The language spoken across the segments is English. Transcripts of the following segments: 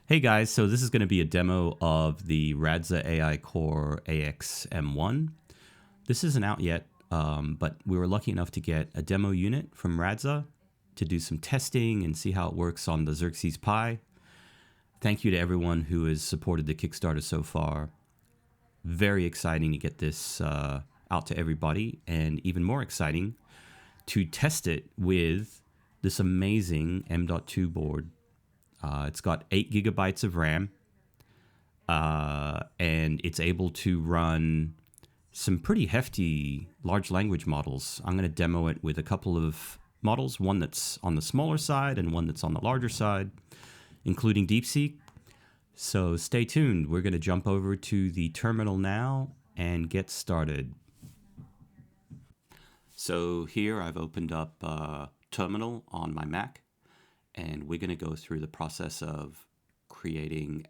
Hey guys, so this is going to be a demo of the Radxa AICore AX-M1. This isn't out yet, but we were lucky enough to get a demo unit from Radxa to do some testing and see how it works on the Xerxes Pi. Thank you to everyone who has supported the Kickstarter so far. Very exciting to get this out to everybody, and even more exciting to test it with this amazing M.2 board. It's got 8 gigabytes of RAM, and it's able to run some pretty hefty large language models. I'm going to demo it with a couple of models, one that's on the smaller side and one that's on the larger side, including DeepSeek. So stay tuned. We're going to jump over to the terminal now and get started. So here I've opened up Terminal on my Mac, and we're going to go through the process of creating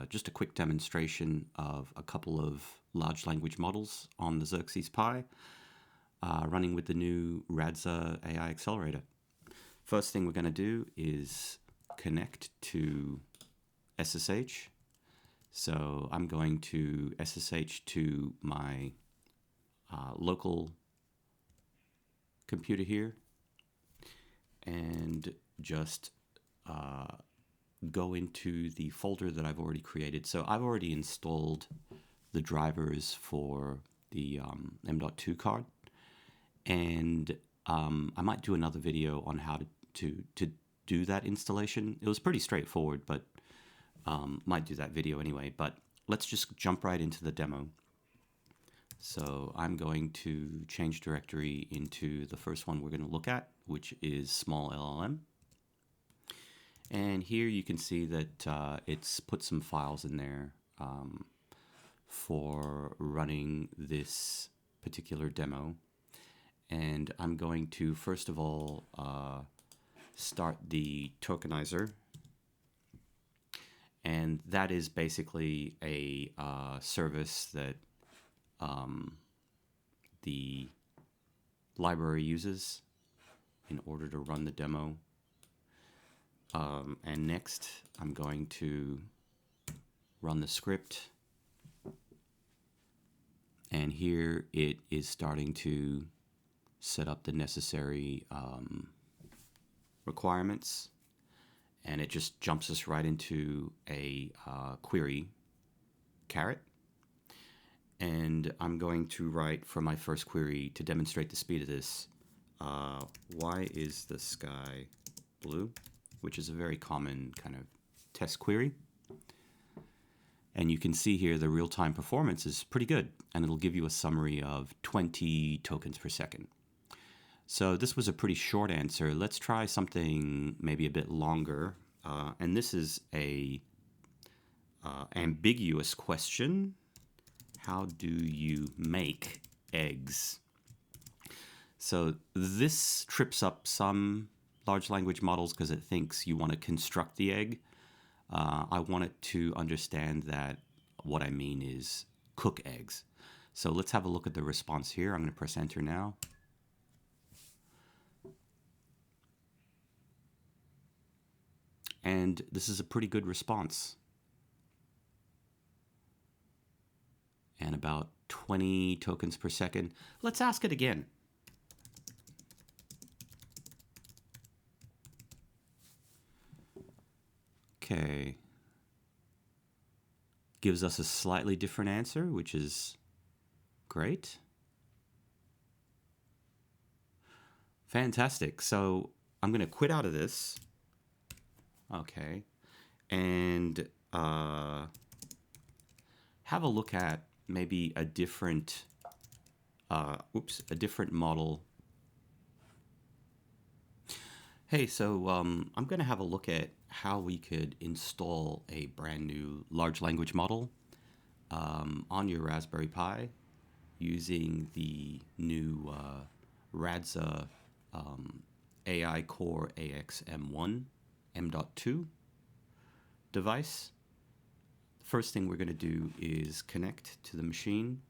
just a quick demonstration of a couple of large language models on the Xerxes Pi, running with the new Radxa AI Accelerator. First thing we're going to do is connect to SSH. So I'm going to SSH to my local computer here, and just go into the folder that I've already created. So I've already installed the drivers for the M.2 card, and I might do another video on how to do that installation. It was pretty straightforward, but might do that video anyway. But let's just jump right into the demo. So I'm going to change directory into the first one we're going to look at, which is small LLM. And here you can see that it's put some files in there for running this particular demo. And I'm going to, first of all, start the tokenizer. And that is basically a service that the library uses in order to run the demo. And next, I'm going to run the script. And here it is starting to set up the necessary requirements. And it just jumps us right into a query caret. And I'm going to write for my first query to demonstrate the speed of this. Why is the sky blue? Which is a very common kind of test query. And you can see here the real-time performance is pretty good, and it'll give you a summary of 20 tokens per second. So this was a pretty short answer. Let's try something maybe a bit longer. And this is a ambiguous question. How do you make eggs? So this trips up some large language models because it thinks you want to construct the egg. I want it to understand that what I mean is cook eggs. So let's have a look at the response here. I'm going to press enter now. And this is a pretty good response. And about 20 tokens per second. Let's ask it again. Okay. Gives us a slightly different answer, which is great. Fantastic. So I'm going to quit out of this. Okay. And have a look at maybe a different, a different model. Hey, so I'm going to have a look at how we could install a brand new large language model on your Raspberry Pi using the new Radxa AICore AX-M1 M.2 device. First thing we're going to do is connect to the machine.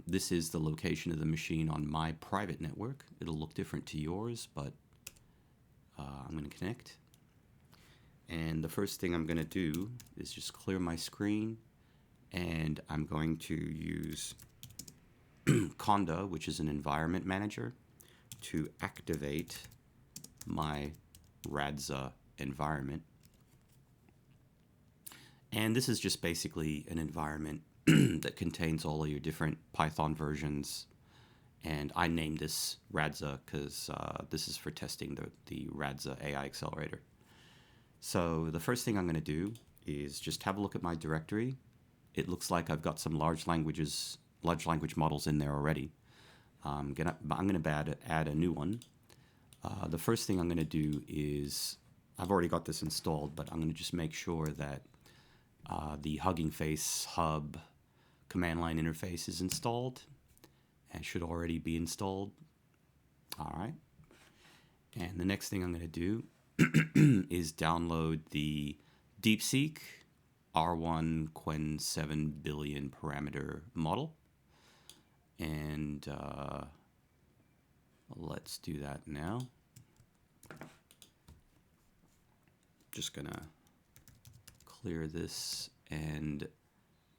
This is the location of the machine on my private network. It'll look different to yours, but I'm going to connect. And the first thing I'm going to do is just clear my screen, and I'm going to use Conda, which is an environment manager, to activate my Radxa environment. And this is just basically an environment that contains all of your different Python versions. And I named this Radxa because this is for testing the Radxa AI Accelerator. So the first thing I'm going to do is just have a look at my directory. It looks like I've got some large language models in there already. I'm going to add a new one. The first thing I'm going to do is, I've already got this installed, but I'm going to just make sure that the Hugging Face Hub command line interface is installed, and should already be installed. All right. And the next thing I'm going to do is download the DeepSeek R1 Quen 7 billion parameter model. And let's do that now. Just going to clear this and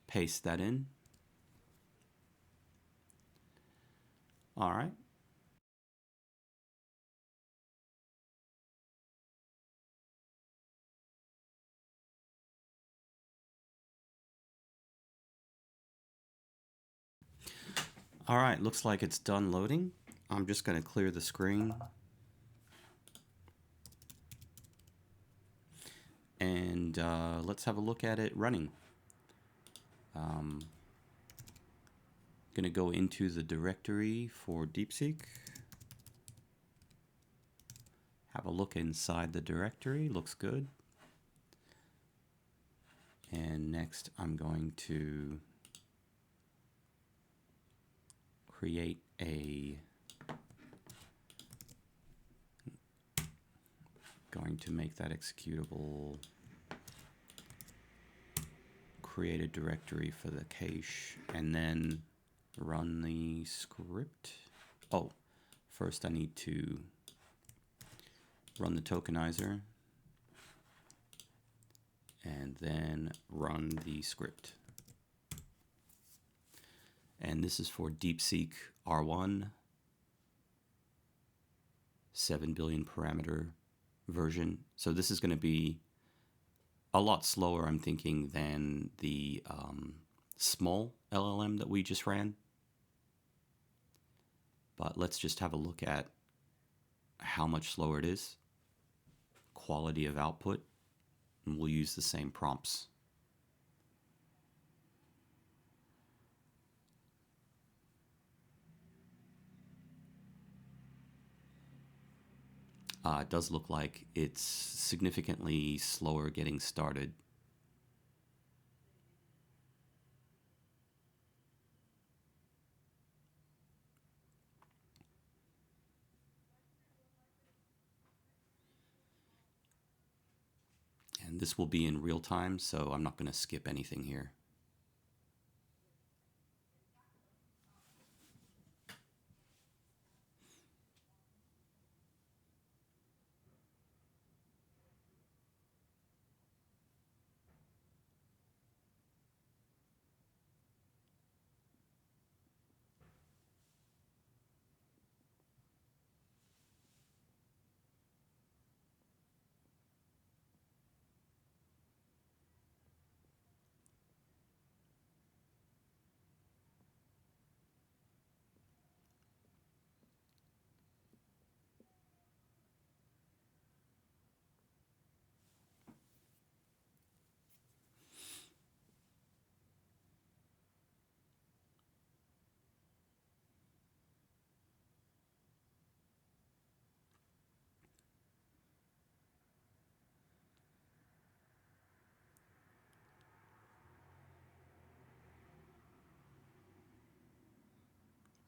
paste that in. All right. All right, looks like it's done loading. I'm just going to clear the screen. And let's have a look at it running. Going to go into the directory for DeepSeek. Have a look inside the directory, looks good. And next I'm going to create going to make that executable, create a directory for the cache, and then run the script. Oh, first I need to run the tokenizer and then run the script. And this is for DeepSeek R1 7 billion parameter version. So this is going to be a lot slower, I'm thinking, than the small LLM that we just ran. But let's just have a look at how much slower it is. Quality of output. And we'll use the same prompts. It does look like it's significantly slower getting started. And this will be in real time, so I'm not going to skip anything here.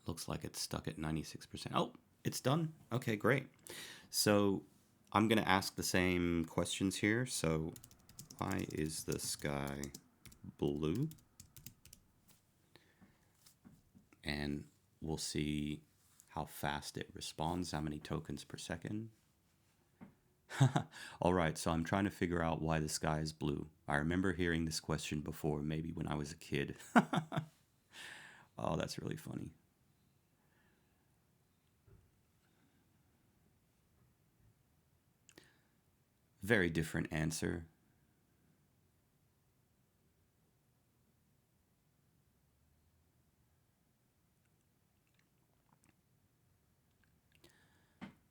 Looks like it's stuck at 96%. Oh, it's done. Okay, great. So I'm going to ask the same questions here. So why is the sky blue? And we'll see how fast it responds, how many tokens per second. All right, so I'm trying to figure out why the sky is blue. I remember hearing this question before, maybe when I was a kid. Oh, that's really funny. Very different answer.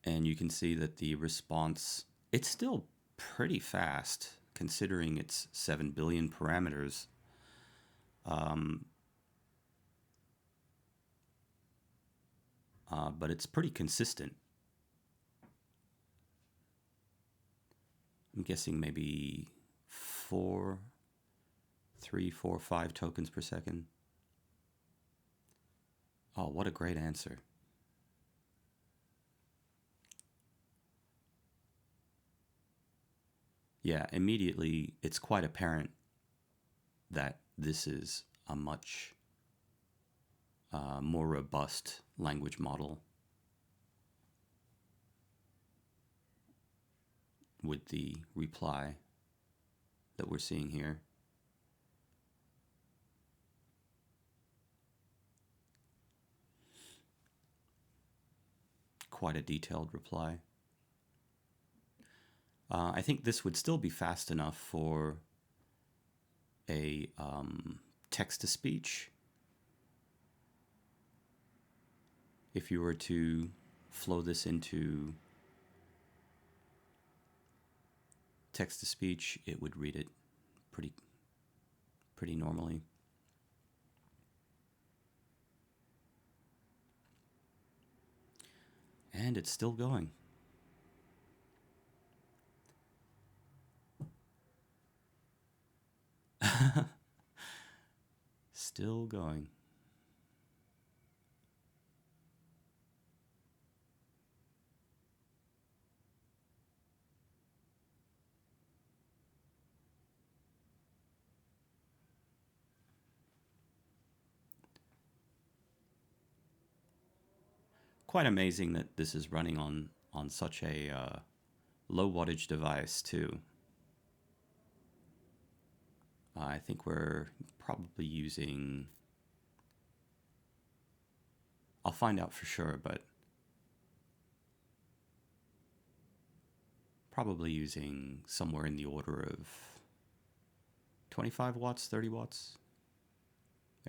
And you can see that the response, it's still pretty fast considering it's 7 billion parameters. But it's pretty consistent. I'm guessing maybe 3, 4, 5 tokens per second. Oh, what a great answer. Yeah, immediately it's quite apparent that this is a much more robust language model with the reply that we're seeing here. Quite a detailed reply. I think this would still be fast enough for a text-to-speech. If you were to flow this into text-to-speech, it would read it pretty normally. And it's still going. Still going. Quite amazing that this is running on such a low wattage device too. I think we're probably using, I'll find out for sure, but probably using somewhere in the order of 25 watts, 30 watts,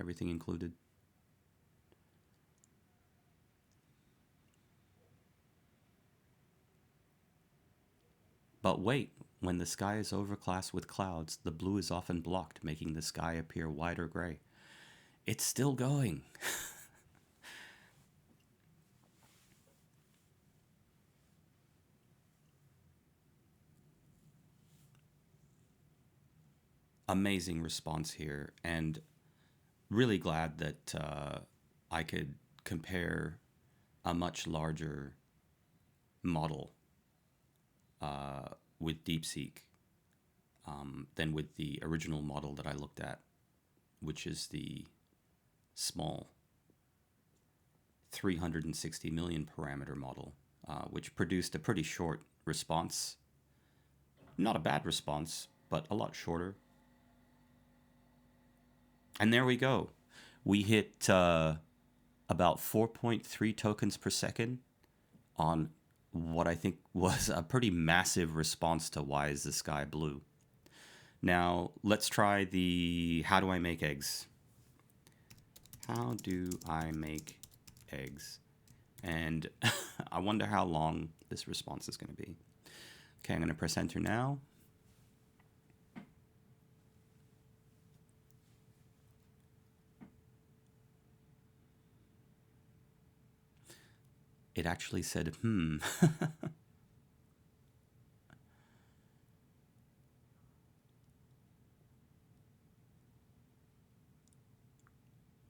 everything included. But wait, when the sky is overcast with clouds, the blue is often blocked, making the sky appear white or gray. It's still going. Amazing response here, and really glad that I could compare a much larger model with DeepSeek than with the original model that I looked at, which is the small 360 million parameter model, which produced a pretty short response. Not a bad response, but a lot shorter. And there we go. We hit about 4.3 tokens per second on what I think was a pretty massive response to Why is the Sky Blue? Now, let's try the how do I make eggs? How do I make eggs? And I wonder how long this response is going to be. Okay, I'm going to press enter now. It actually said,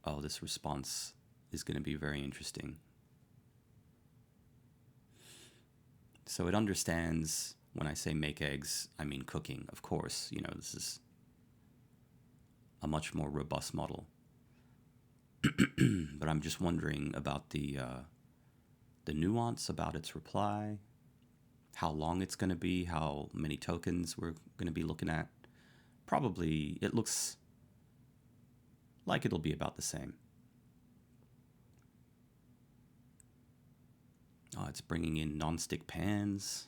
Oh, this response is going to be very interesting. So it understands when I say make eggs, I mean cooking, of course. You know, this is a much more robust model. But I'm just wondering about the nuance about its reply. How long it's going to be, how many tokens we're going to be looking at. Probably, it looks like it'll be about the same. Oh, it's bringing in non-stick pans.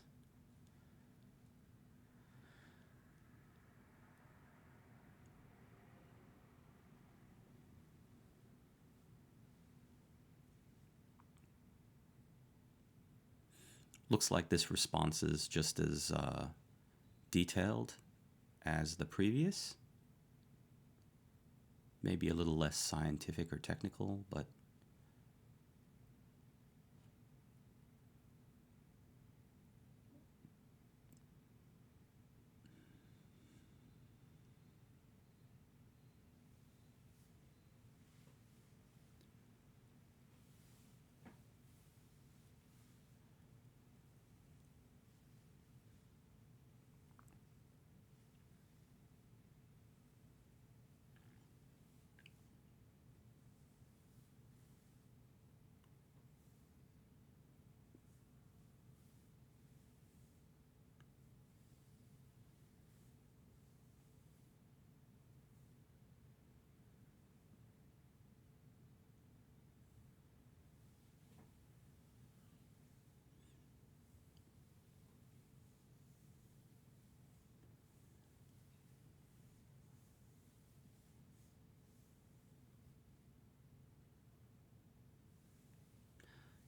Looks like this response is just as detailed as the previous. Maybe a little less scientific or technical, but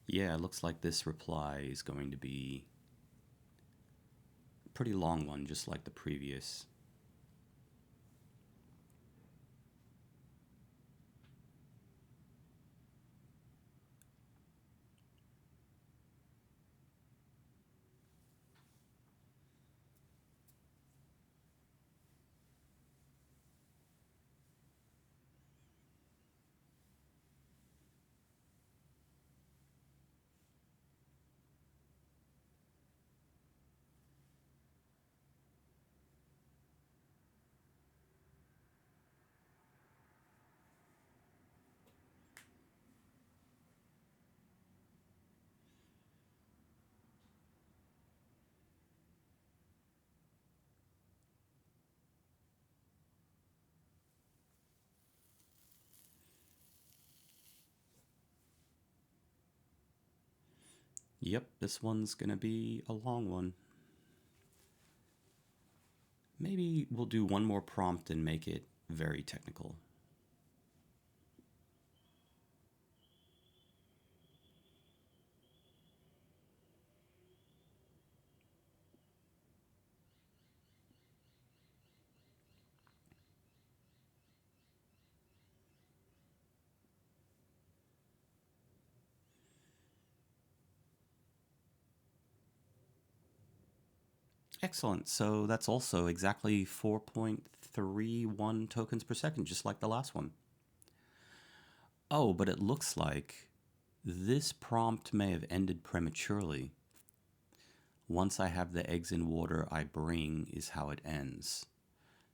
yeah, it looks like this reply is going to be a pretty long one, just like the previous. Yep, this one's going to be a long one. Maybe we'll do one more prompt and make it very technical. Excellent. So that's also exactly 4.31 tokens per second, just like the last one. Oh, but it looks like this prompt may have ended prematurely. Once I have the eggs in water I bring is how it ends.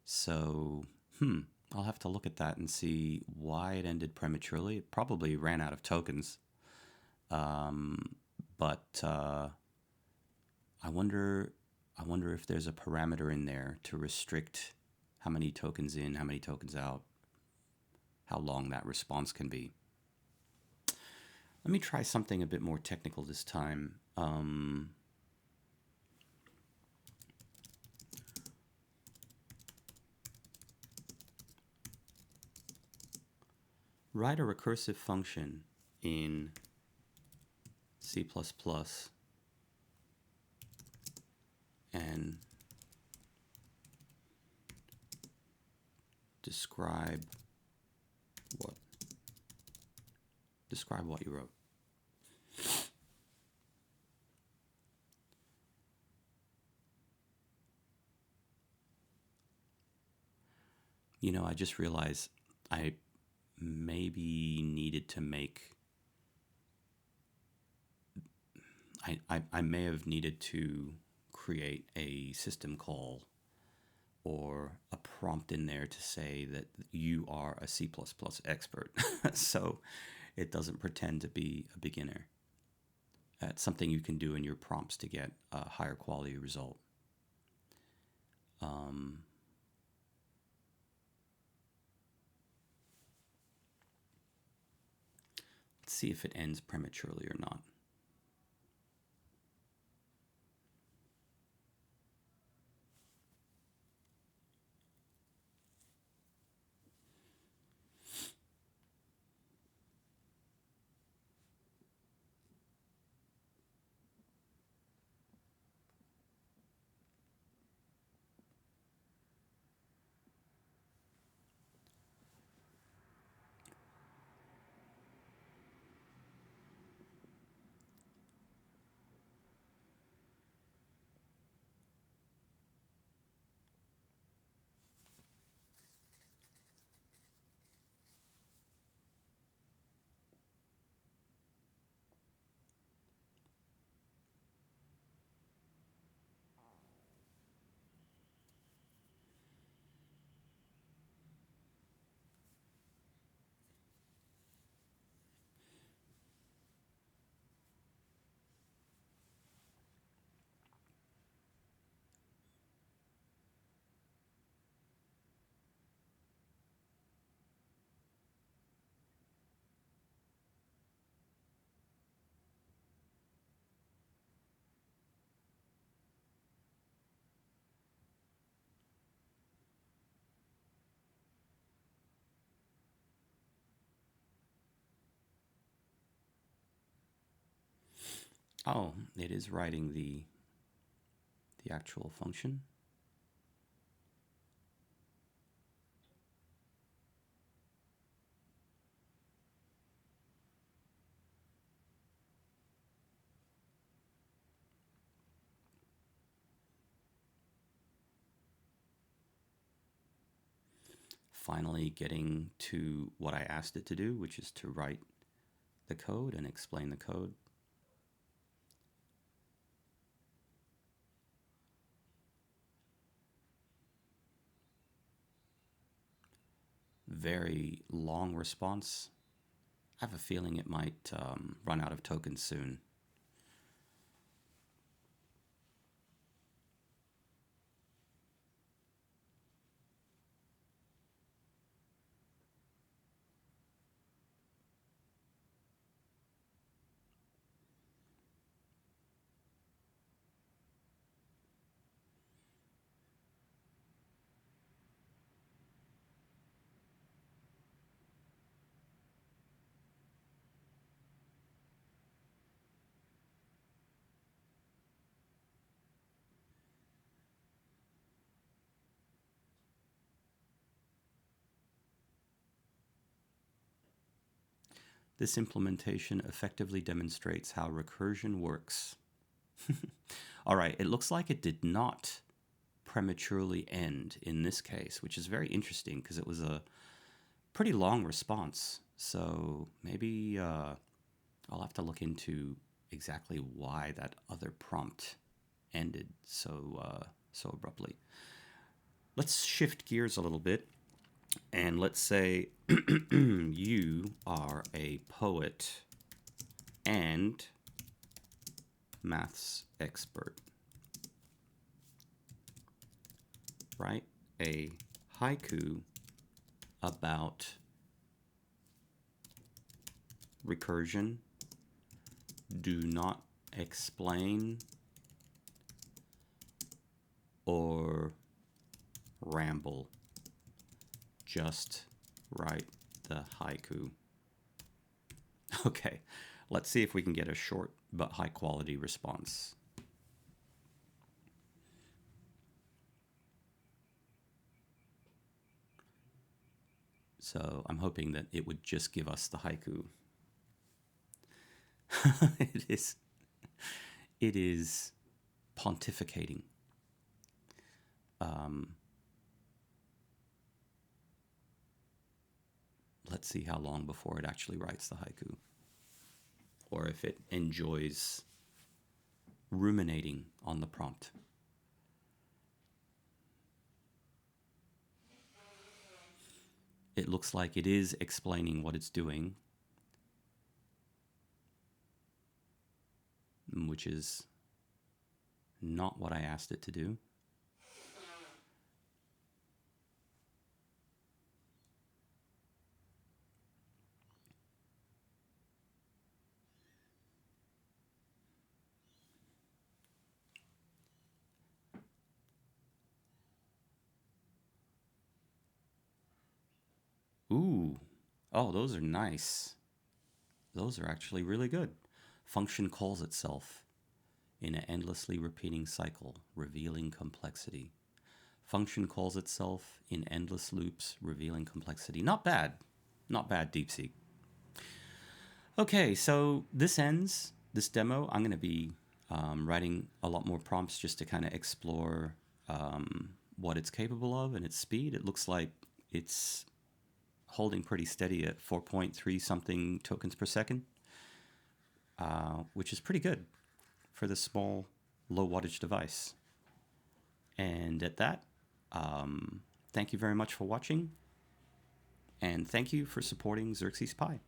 So, I'll have to look at that and see why it ended prematurely. It probably ran out of tokens. But I wonder if there's a parameter in there to restrict how many tokens in, how many tokens out, how long that response can be. Let me try something a bit more technical this time. Write a recursive function in C++ and describe what you wrote. You know, I just realized I maybe needed to make, I may have needed to create a system call or a prompt in there to say that you are a C++ expert. So it doesn't pretend to be a beginner. That's something you can do in your prompts to get a higher quality result. Let's see if it ends prematurely or not. Oh, it is writing the actual function. Finally getting to what I asked it to do, which is to write the code and explain the code. Very long response. I have a feeling it might run out of tokens soon. This implementation effectively demonstrates how recursion works. All right, it looks like it did not prematurely end in this case, which is very interesting because it was a pretty long response. So maybe I'll have to look into exactly why that other prompt ended so abruptly. Let's shift gears a little bit. And let's say you are a poet and maths expert. Write a haiku about recursion. Do not explain or ramble. Just write the haiku. Okay, let's see if we can get a short but high quality response. So I'm hoping that it would just give us the haiku. It is pontificating. Let's see how long before it actually writes the haiku, or if it enjoys ruminating on the prompt. It looks like it is explaining what it's doing. which is not what I asked it to do. Ooh, oh, those are nice. Those are actually really good. Function calls itself in an endlessly repeating cycle, revealing complexity. Function calls itself in endless loops, revealing complexity. Not bad. Not bad, DeepSeek. Okay, so this ends this demo. I'm going to be writing a lot more prompts just to kind of explore what it's capable of and its speed. It looks like it's holding pretty steady at 4.3 something tokens per second, which is pretty good for this small, low wattage device. And at that, thank you very much for watching, and thank you for supporting Xerxes Pi.